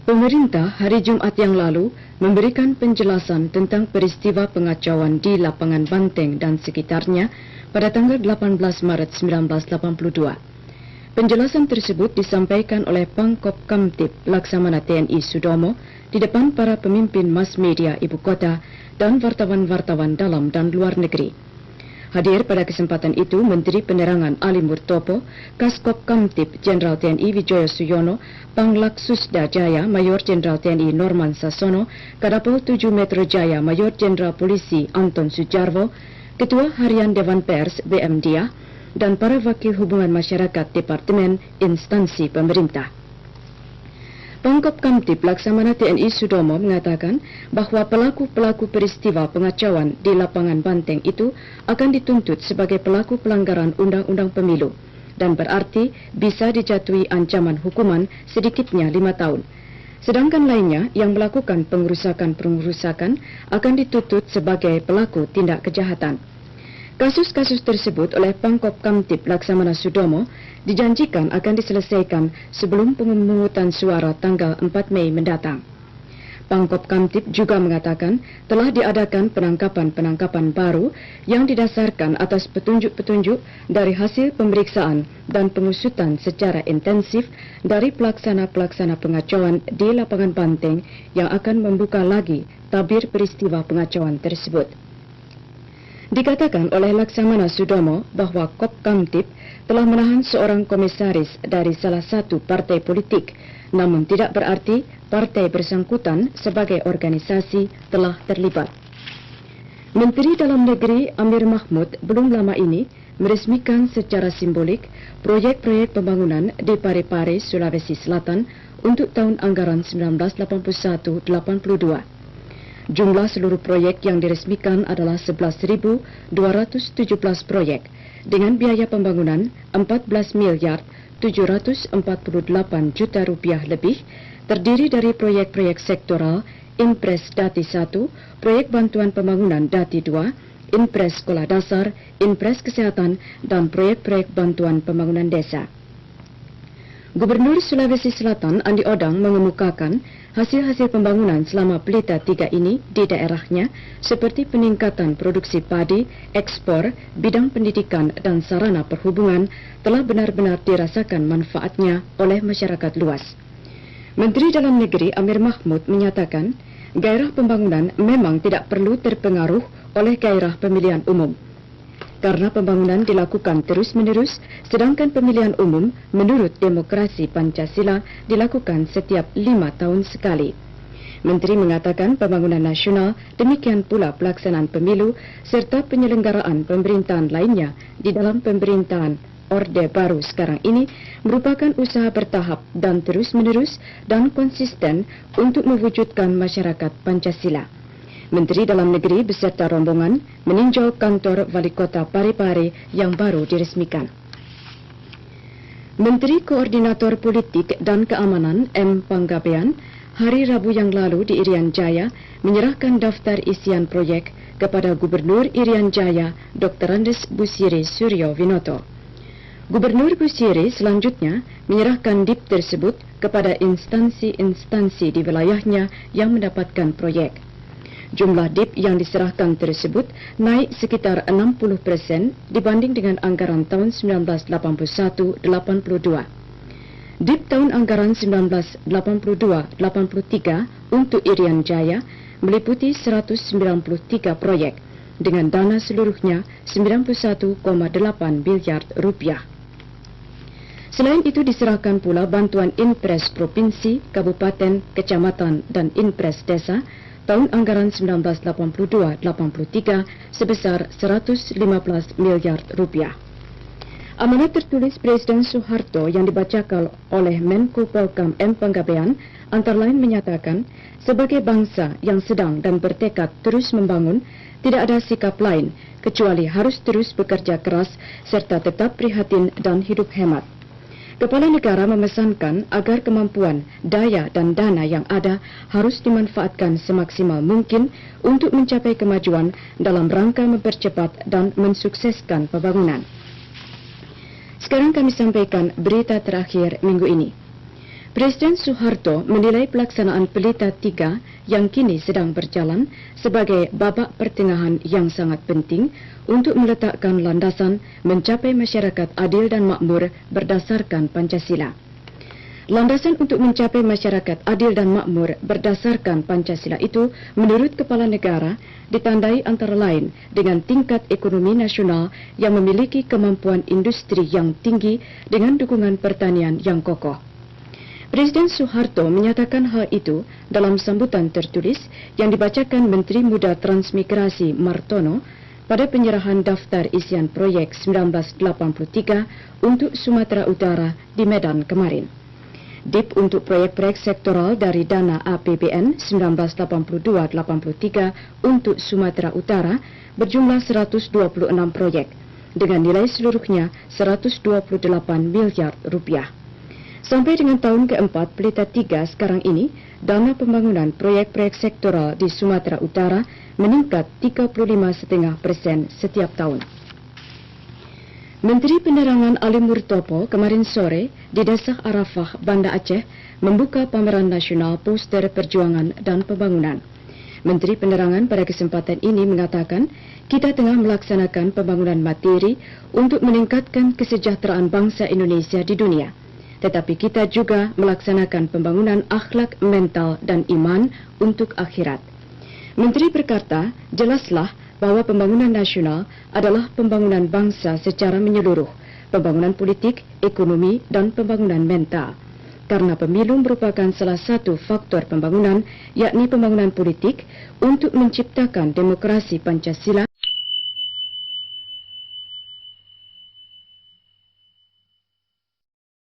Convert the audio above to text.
Pemerintah hari Jumat yang lalu memberikan penjelasan tentang peristiwa pengacauan di lapangan Banteng dan sekitarnya pada tanggal 18 Maret 1982. Penjelasan tersebut disampaikan oleh Pangkop Kamtib Laksamana TNI Sudomo di depan para pemimpin mas media ibu kota dan wartawan-wartawan dalam dan luar negeri. Hadir pada kesempatan itu Menteri Penerangan Ali Murtopo, Kaskop Kamtib Jenderal TNI Wijoyo Suyono, Panglak Susda Jaya Mayor Jenderal TNI Norman Sasono, Kadapol 7 Metro Jaya Mayor Jenderal Polisi Anton Sujarwo, Ketua Harian Dewan Pers BM Diah, dan para wakil hubungan masyarakat Departemen Instansi Pemerintah. Pangkop Kamtib Laksamana TNI Sudomo mengatakan bahwa pelaku-pelaku peristiwa pengacauan di lapangan Banteng itu akan dituntut sebagai pelaku pelanggaran Undang-Undang Pemilu dan berarti bisa dijatuhi ancaman hukuman sedikitnya 5 tahun. Sedangkan lainnya yang melakukan pengerusakan akan dituntut sebagai pelaku tindak kejahatan. Kasus-kasus tersebut oleh Pangkop Kamtib Laksamana Sudomo dijanjikan akan diselesaikan sebelum pemungutan suara tanggal 4 Mei mendatang. Pangkop Kamtib juga mengatakan telah diadakan penangkapan-penangkapan baru yang didasarkan atas petunjuk-petunjuk dari hasil pemeriksaan dan pengusutan secara intensif dari pelaksana-pelaksana pengacauan di lapangan Banteng yang akan membuka lagi tabir peristiwa pengacauan tersebut. Dikatakan oleh Laksamana Sudomo bahwa Kop Kamtib telah menahan seorang komisaris dari salah satu partai politik, namun tidak berarti partai bersangkutan sebagai organisasi telah terlibat. Menteri Dalam Negeri Amir Mahmud belum lama ini meresmikan secara simbolik proyek-proyek pembangunan di Parepare, Sulawesi Selatan untuk tahun anggaran 1981-82. Jumlah seluruh proyek yang diresmikan adalah 11.217 proyek dengan biaya pembangunan 14 miliar 748 juta rupiah lebih, terdiri dari proyek-proyek sektoral, Impres Dati 1, proyek bantuan pembangunan Dati 2, Impres Sekolah Dasar, Impres Kesehatan, dan proyek-proyek bantuan pembangunan desa. Gubernur Sulawesi Selatan Andi Odang mengemukakan hasil-hasil pembangunan selama Pelita 3 ini di daerahnya seperti peningkatan produksi padi, ekspor, bidang pendidikan dan sarana perhubungan telah benar-benar dirasakan manfaatnya oleh masyarakat luas. Menteri Dalam Negeri Amir Mahmud menyatakan gairah pembangunan memang tidak perlu terpengaruh oleh gairah pemilihan umum. Karena pembangunan dilakukan terus-menerus, sedangkan pemilihan umum menurut demokrasi Pancasila dilakukan setiap 5 tahun sekali. Menteri mengatakan pembangunan nasional, demikian pula pelaksanaan pemilu, serta penyelenggaraan pemerintahan lainnya di dalam pemerintahan Orde Baru sekarang ini merupakan usaha bertahap dan terus-menerus dan konsisten untuk mewujudkan masyarakat Pancasila. Menteri Dalam Negeri beserta rombongan meninjau kantor Wali Kota Parepare yang baru diresmikan. Menteri Koordinator Politik dan Keamanan M. Panggabean hari Rabu yang lalu di Irian Jaya menyerahkan daftar isian proyek kepada Gubernur Irian Jaya Dr. Andes Busiri Suryo Winoto. Gubernur Busiri selanjutnya menyerahkan DIP tersebut kepada instansi-instansi di wilayahnya yang mendapatkan proyek. Jumlah DIP yang diserahkan tersebut naik sekitar 60% dibanding dengan anggaran tahun 1981-82. DIP tahun anggaran 1982-83 untuk Irian Jaya meliputi 193 proyek dengan dana seluruhnya 91,8 miliar rupiah. Selain itu diserahkan pula bantuan Impres Provinsi, Kabupaten, Kecamatan, dan Impres Desa tahun anggaran 1982-83 sebesar 115 miliar rupiah. Amanat tertulis Presiden Soeharto yang dibacakan oleh Menko Polhukam M. Panggabean antara lain menyatakan, sebagai bangsa yang sedang dan bertekad terus membangun, tidak ada sikap lain kecuali harus terus bekerja keras serta tetap prihatin dan hidup hemat. Kepala negara memesankan agar kemampuan, daya dan dana yang ada harus dimanfaatkan semaksimal mungkin untuk mencapai kemajuan dalam rangka mempercepat dan mensukseskan pembangunan. Sekarang kami sampaikan berita terakhir minggu ini. Presiden Soeharto menilai pelaksanaan Pelita 3 yang kini sedang berjalan sebagai babak pertengahan yang sangat penting untuk meletakkan landasan mencapai masyarakat adil dan makmur berdasarkan Pancasila. Landasan untuk mencapai masyarakat adil dan makmur berdasarkan Pancasila itu, menurut Kepala Negara, ditandai antara lain dengan tingkat ekonomi nasional yang memiliki kemampuan industri yang tinggi dengan dukungan pertanian yang kokoh. Presiden Soeharto menyatakan hal itu dalam sambutan tertulis yang dibacakan Menteri Muda Transmigrasi Martono pada penyerahan daftar isian proyek 1983 untuk Sumatera Utara di Medan kemarin. DIP untuk proyek-proyek sektoral dari dana APBN 1982-83 untuk Sumatera Utara berjumlah 126 proyek dengan nilai seluruhnya 128 miliar rupiah. Sampai dengan tahun keempat Pelita 3 sekarang ini, dana pembangunan proyek-proyek sektoral di Sumatera Utara meningkat 35,5% setiap tahun. Menteri Penerangan Ali Murtopo kemarin sore di Desa Arafah, Banda Aceh, membuka pameran nasional poster perjuangan dan pembangunan. Menteri Penerangan pada kesempatan ini mengatakan, kita tengah melaksanakan pembangunan materi untuk meningkatkan kesejahteraan bangsa Indonesia di dunia. Tetapi kita juga melaksanakan pembangunan akhlak, mental dan iman untuk akhirat. Menteri berkata, jelaslah bahwa pembangunan nasional adalah pembangunan bangsa secara menyeluruh, pembangunan politik, ekonomi dan pembangunan mental. Karena pemilu merupakan salah satu faktor pembangunan, yakni pembangunan politik untuk menciptakan demokrasi Pancasila